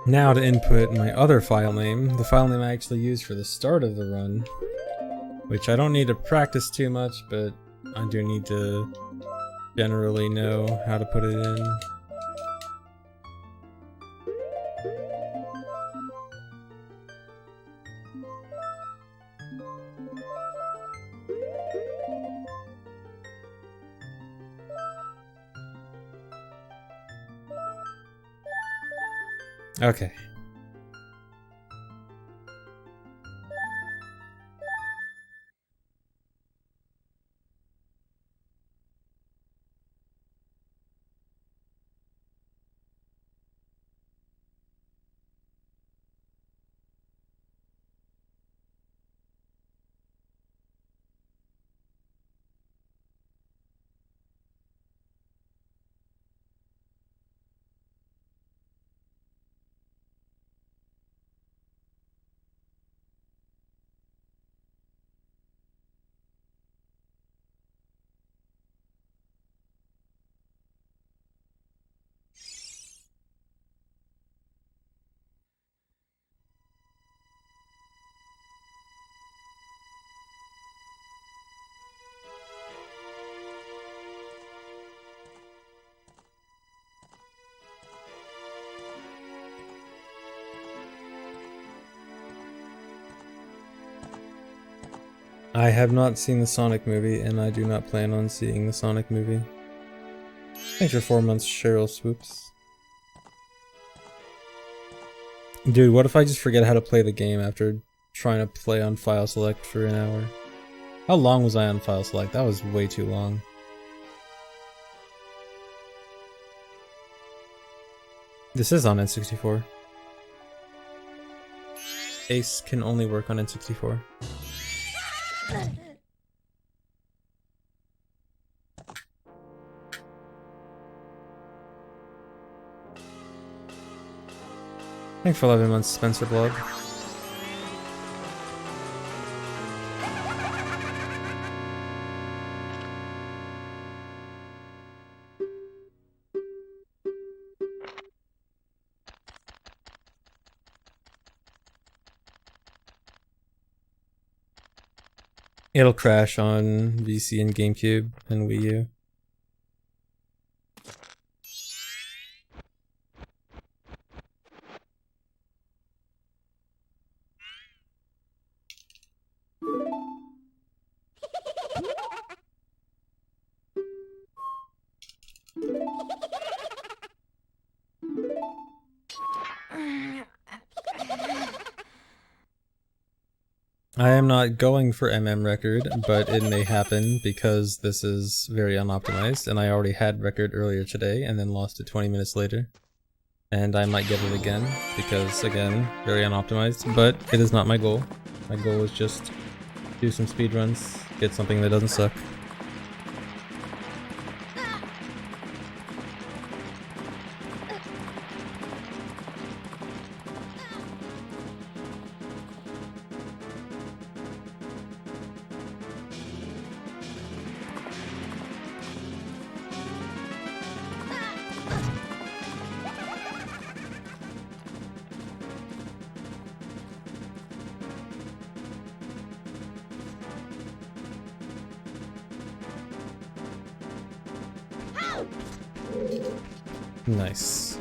Now to input my other file name, the file name I actually used for the start of the run, which I don't need to practice too much, but I do need to generally know how to put it in. Okay. I have not seen the Sonic movie, and I do not plan on seeing the Sonic movie. Thanks for 4 months, Cheryl Swoops. Dude, what if I just forget how to play the game after trying to play on file select for an hour? How long was I on file select? That was way too long. This is on N64. Ace can only work on N64. Thanks for 11 months, Spencer Blood. It'll crash on VC and GameCube and Wii U. I am not going for record, but it may happen because this is very unoptimized, and I already had record earlier today and then lost it 20 minutes later. And I might get it again, because again, very unoptimized, but it is not my goal. My goal is just do some speedruns, get something that doesn't suck. Nice.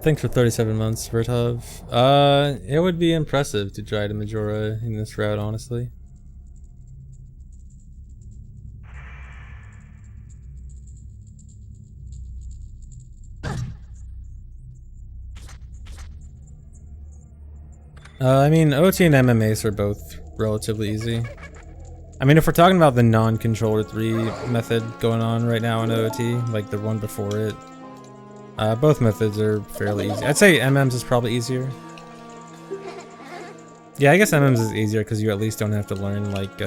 Thanks for 37 months, Vertov. It would be impressive to try to Majora in this route, honestly. I mean, OT and MMAs are both relatively easy. I mean, if we're talking about the non-controller 3 method going on right now in OT, like the one before it, both methods are fairly easy. I'd say MMs is probably easier. Yeah, I guess MMs is easier because you at least don't have to learn, like,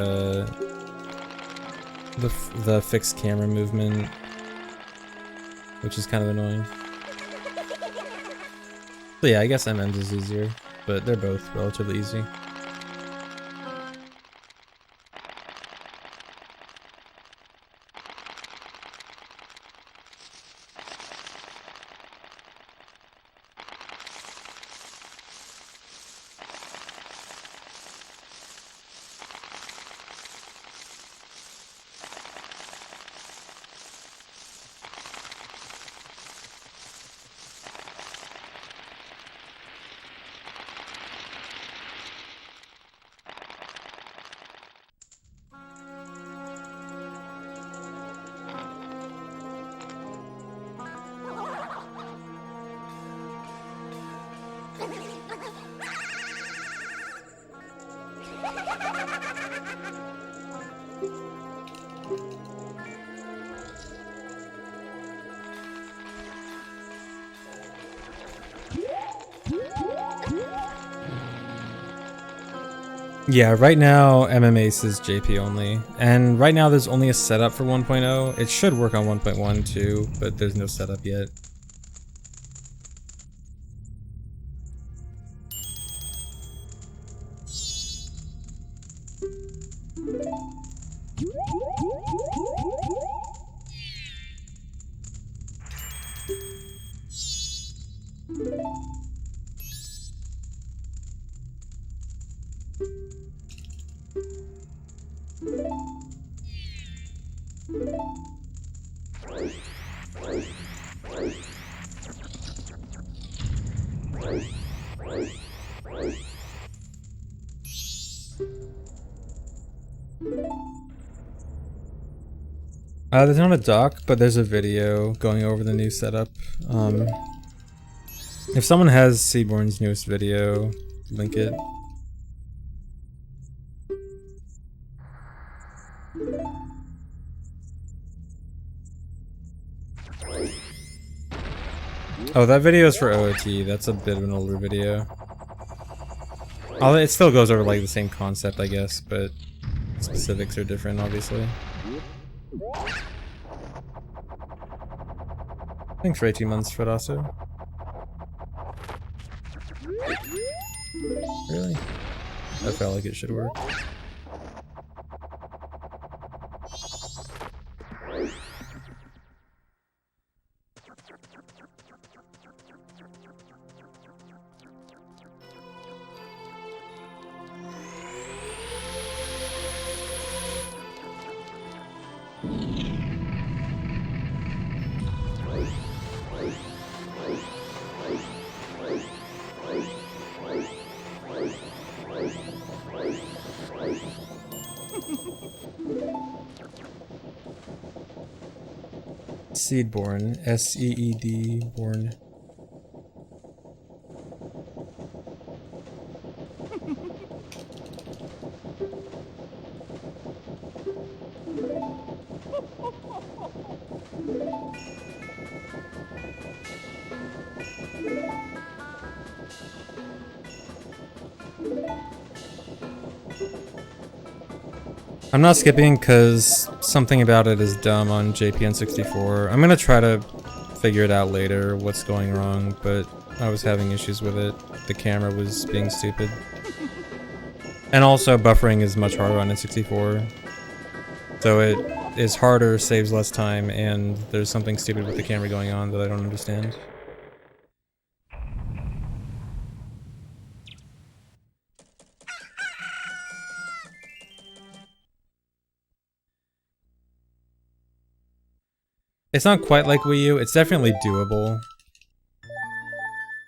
the fixed camera movement, which is kind of annoying. So yeah, I guess MM's is easier, but they're both relatively easy. Yeah, right now MMAce is JP only, and right now there's only a setup for 1.0. It should work on 1.1 too, but there's no setup yet. There's not a doc, but there's a video going over the new setup. If someone has Seedborn's newest video, link it. Oh, that video is for OOT. That's a bit of an older video. It still goes over like the same concept, I guess, but specifics are different, obviously. Thanks for 18 months, Fred, also. Really? I felt like it should work. Seedborn, S-E-E-D, born. I'm not skipping because something about it is dumb on JPN64. I'm gonna try to figure it out later what's going wrong, but I was having issues with it. The camera was being stupid. And also buffering is much harder on N64. So it is harder, saves less time, and there's something stupid with the camera going on that I don't understand. It's not quite like Wii U, it's definitely doable.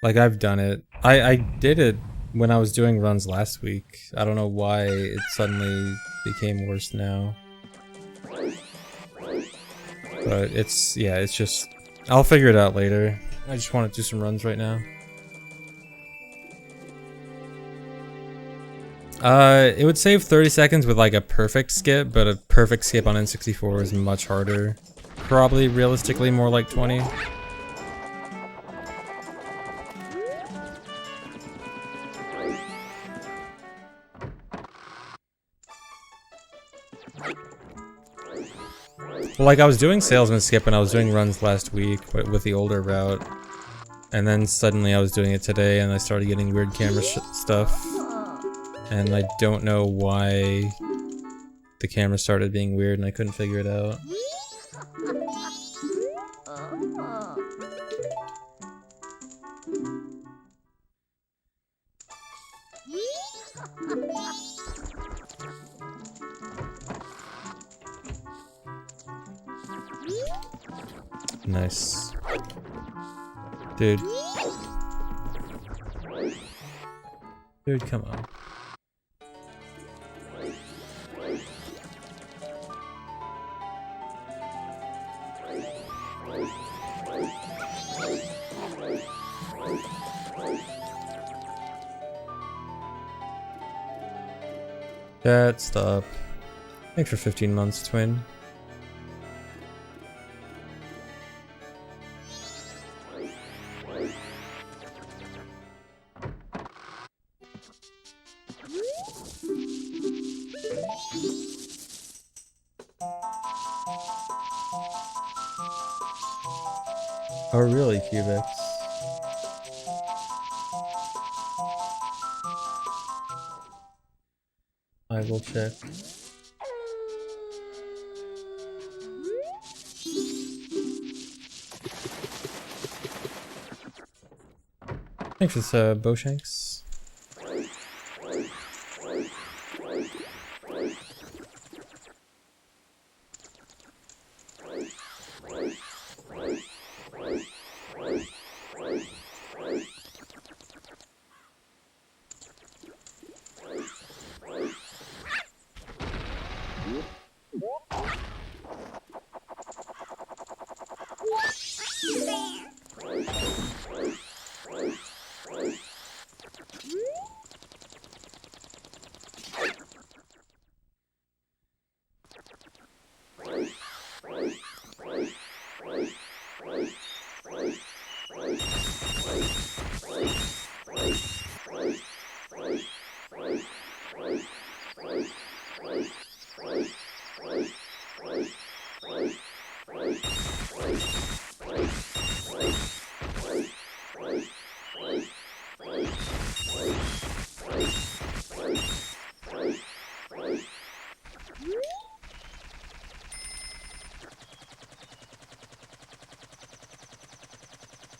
Like, I've done it. I did it when I was doing runs last week. I don't know why it suddenly became worse now. But it's, yeah, it's just... I'll figure it out later. I just want to do some runs right now. It would save 30 seconds with like a perfect skip, but a perfect skip on N64 is much harder. Probably realistically more like 20. Well, like I was doing salesman skip and I was doing runs last week with the older route. And then suddenly I was doing it today and I started getting weird camera stuff. And I don't know why the camera started being weird and I couldn't figure it out. Nice. Dude. Dude, come on. Dad, stop. Thanks for 15 months, twin. Oh, really, Cubics? I will check. Thanks for the Bowshanks.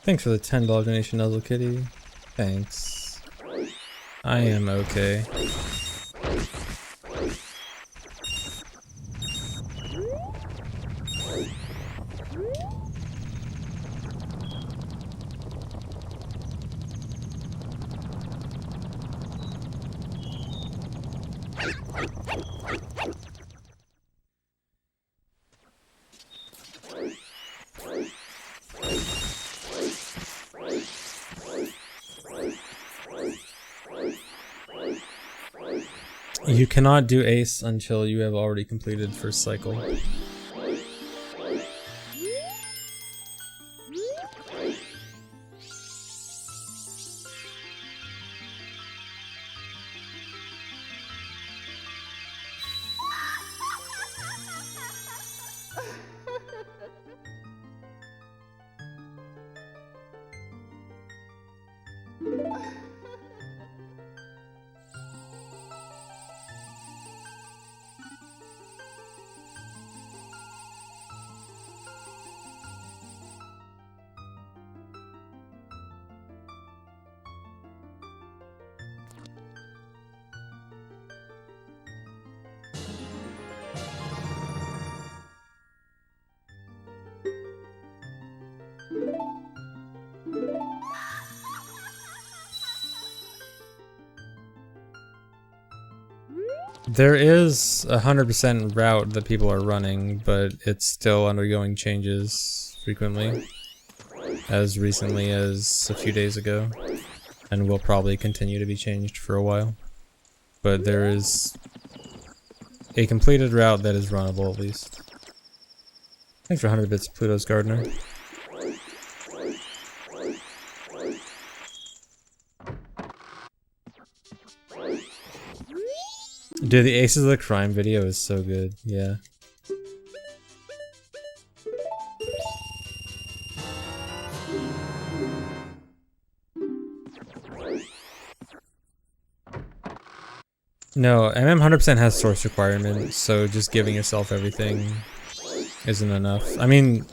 Thanks for the $10 donation, Nuzzle Kitty. Thanks. I am okay. You cannot do Ace until you have already completed first cycle. There is a 100% route that people are running, but it's still undergoing changes frequently, as recently as a few days ago, and will probably continue to be changed for a while. But there is a completed route that is runnable at least. Thanks for 100 bits, Pluto's Gardener. Dude, the Aces of the Crime video is so good, yeah. No, MM 100% has source requirements, so just giving yourself everything isn't enough. I mean,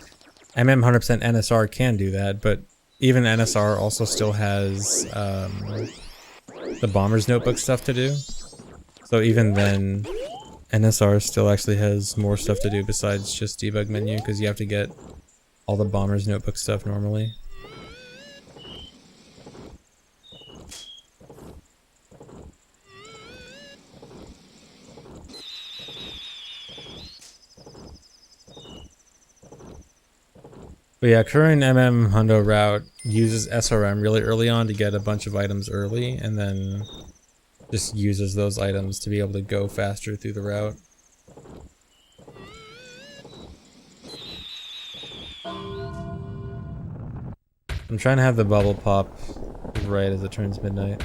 MM 100% NSR can do that, but even NSR also still has the Bomber's Notebook stuff to do. So even then, NSR still actually has more stuff to do besides just debug menu, because you have to get all the Bomber's Notebook stuff normally. But yeah, current MM Hundo route uses SRM really early on to get a bunch of items early, and then just uses those items to be able to go faster through the route. I'm trying to have the bubble pop right as it turns midnight.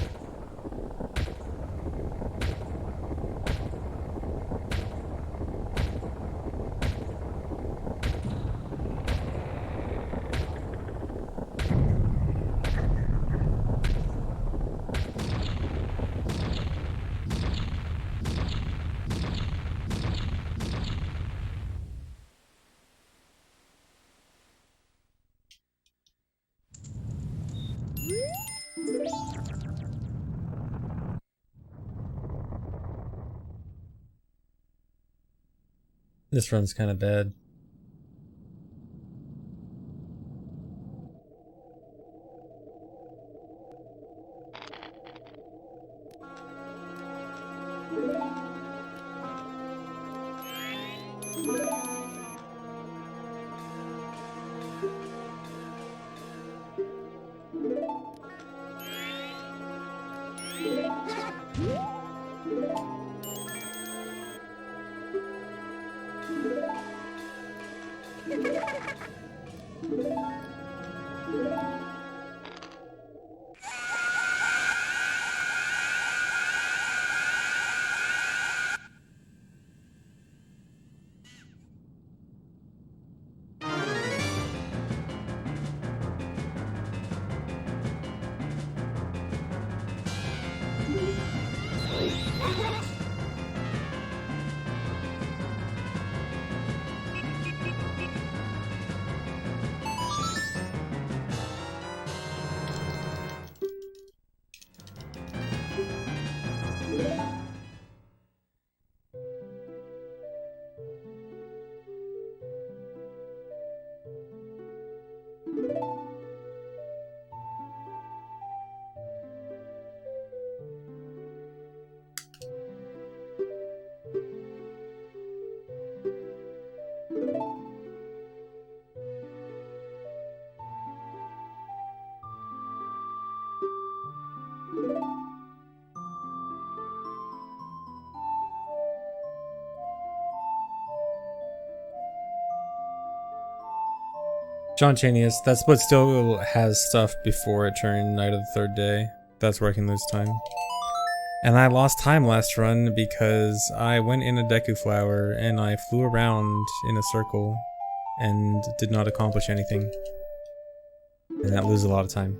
This run's kind of bad. John Chanius, that's what still has stuff before it turned night of the third day. That's where I can lose time. And I lost time last run because I went in a Deku Flower and I flew around in a circle and did not accomplish anything. And that loses a lot of time.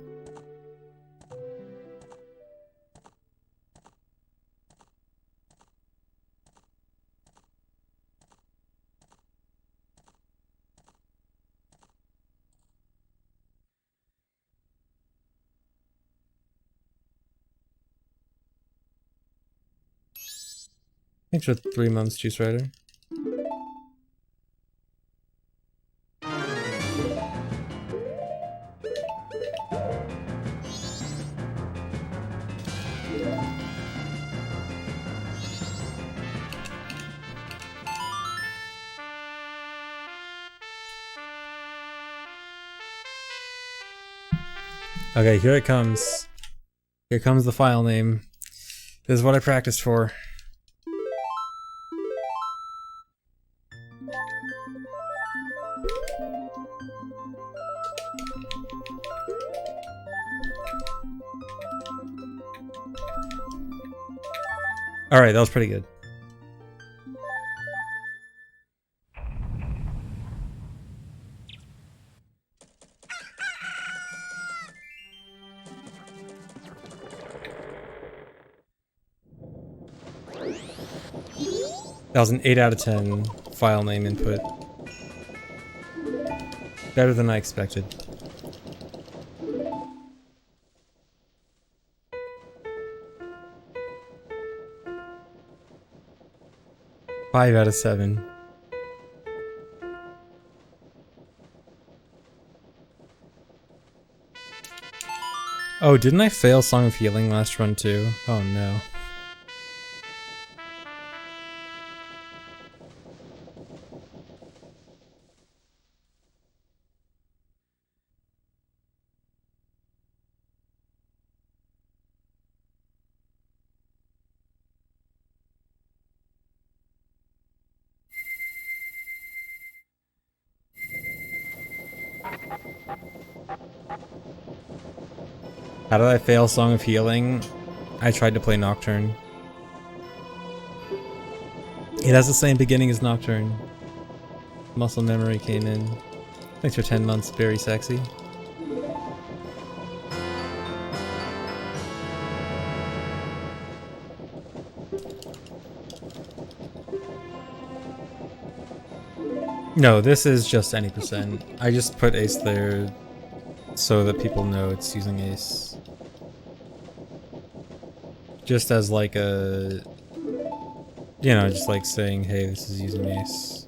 Thanks for 3 months, Juice Rider. Okay, here it comes. Here comes the file name. This is what I practiced for. Alright, that was pretty good. That was an 8 out of 10 file name input. Better than I expected. Five out of 7. Oh, didn't I fail Song of Healing last run too? Oh no. How did I fail Song of Healing? I tried to play Nocturne. It has the same beginning as Nocturne. Muscle memory came in. Thanks for 10 months, very sexy. No, this is just any percent. I just put Ace there so that people know it's using Ace. Just as like a... You know, just like saying, hey, this is using Ace.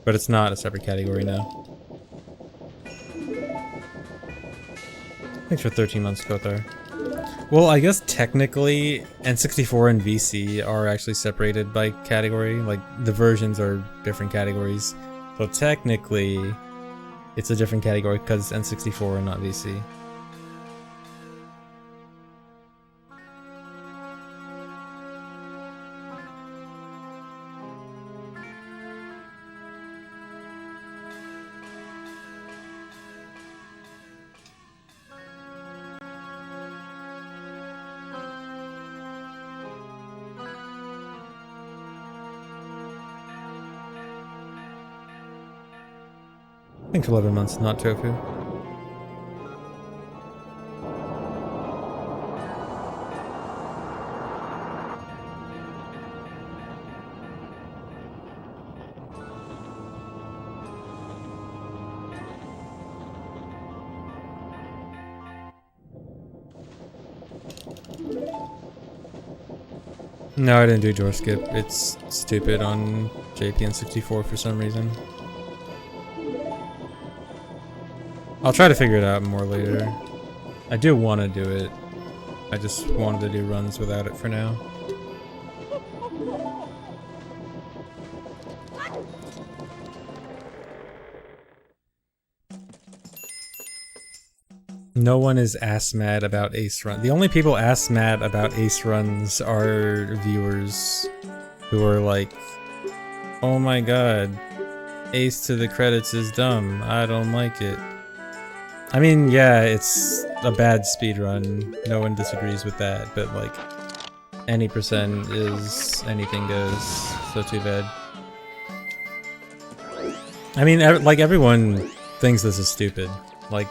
But it's not a separate category now. Thanks for 13 months, Kothar. Well, I guess technically N64 and VC are actually separated by category. Like, the versions are different categories. So technically, it's a different category because it's N64 and not VC. I think 11 months, not tofu. No, I didn't do door skip. It's stupid on JPN64 for some reason. I'll try to figure it out more later. I do want to do it. I just wanted to do runs without it for now. No one is ass mad about Ace Run. The only people ass mad about Ace Runs are viewers who are like, oh my god, Ace to the credits is dumb. I don't like it. I mean, yeah, it's a bad speedrun. No one disagrees with that, but like, any percent is anything goes, so too bad. I mean, like, everyone thinks this is stupid. Like,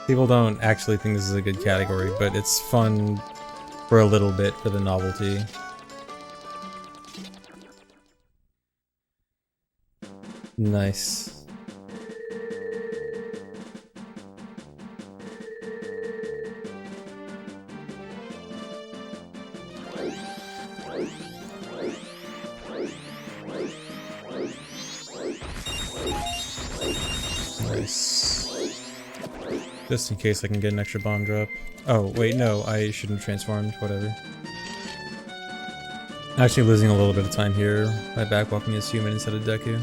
people don't actually think this is a good category, but it's fun for a little bit for the novelty. Nice. Just in case I can get an extra bomb drop. Oh, wait, no, I shouldn't have transformed, whatever. Actually losing a little bit of time here by backwalking as human instead of Deku.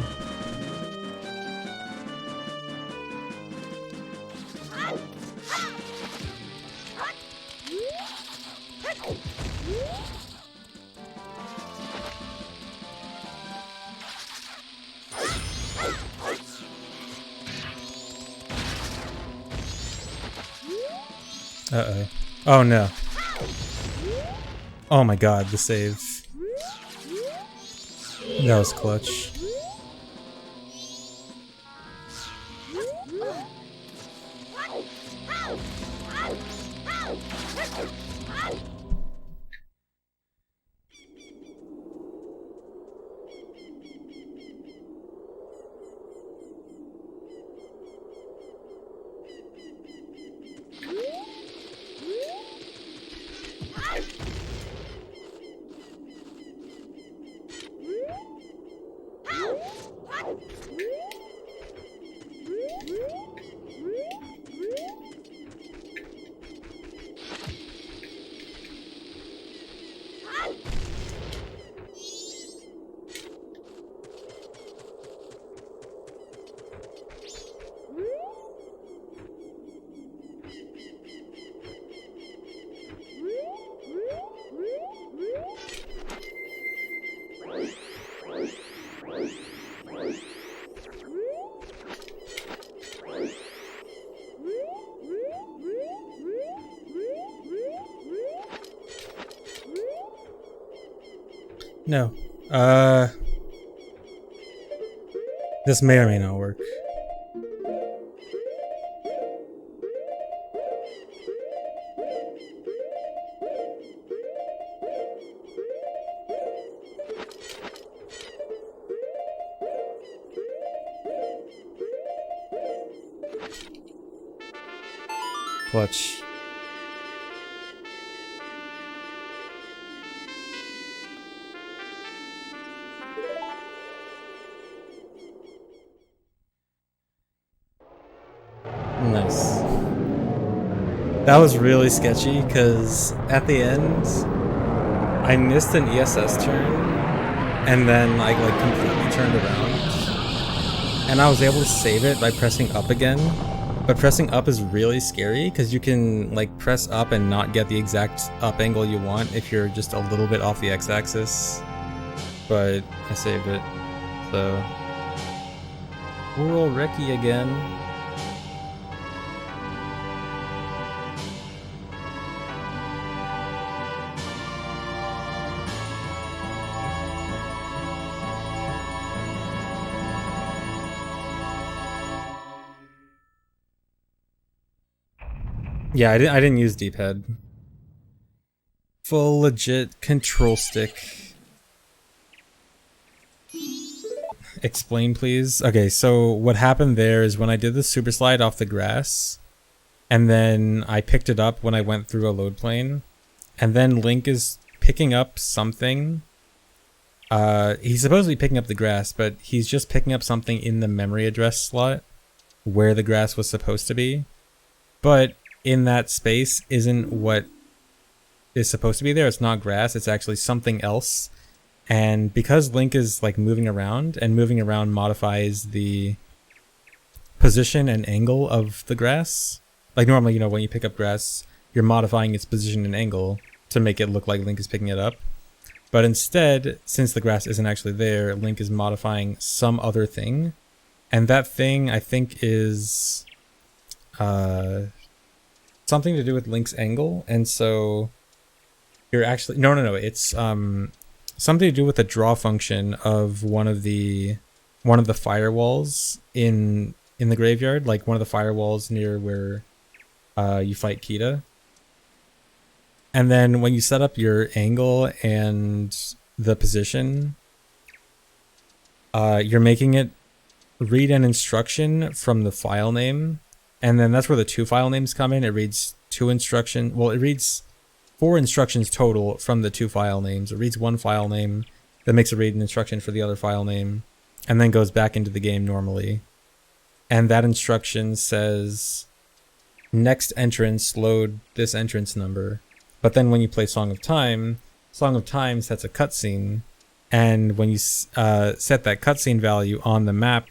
Uh-oh. Oh no. Oh my god, the save. That was clutch. No. This may or may not work. Clutch. Nice. That was really sketchy because at the end I missed an ESS turn and then I like completely turned around and I was able to save it by pressing up again. But pressing up is really scary because you can like press up and not get the exact up angle you want if you're just a little bit off the x-axis. But I saved it, so we're all wrecky again. Yeah, I didn't use D-pad. Full legit control stick. Explain, please. Okay, so what happened there is when I did the super slide off the grass, and then I picked it up when I went through a load plane, and then Link is picking up something. He's supposed to be picking up the grass, but he's just picking up something in the memory address slot where the grass was supposed to be. But in that space isn't what is supposed to be there. It's not grass, it's actually something else. And because Link is like moving around, and moving around modifies the position and angle of the grass. Like normally, you know, when you pick up grass, you're modifying its position and angle to make it look like Link is picking it up. But instead, since the grass isn't actually there, Link is modifying some other thing. And that thing, I think, is something to do with Link's angle. And so you're actually... No. It's something to do with the draw function of one of the firewalls in the graveyard. Like one of the firewalls near where you fight Kita. And then when you set up your angle and the position, you're making it read an instruction from the file name. And then that's where the two file names come in. It reads two instructions. Well, it reads 4 instructions total from the 2 file names. It reads 1 file name, that makes it read an instruction for the other file name, and then goes back into the game normally. And that instruction says, next entrance, load this entrance number. But then when you play Song of Time sets a cutscene, and when you set that cutscene value on the map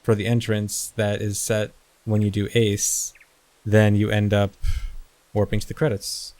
for the entrance that is set when you do Ace, then you end up warping to the credits.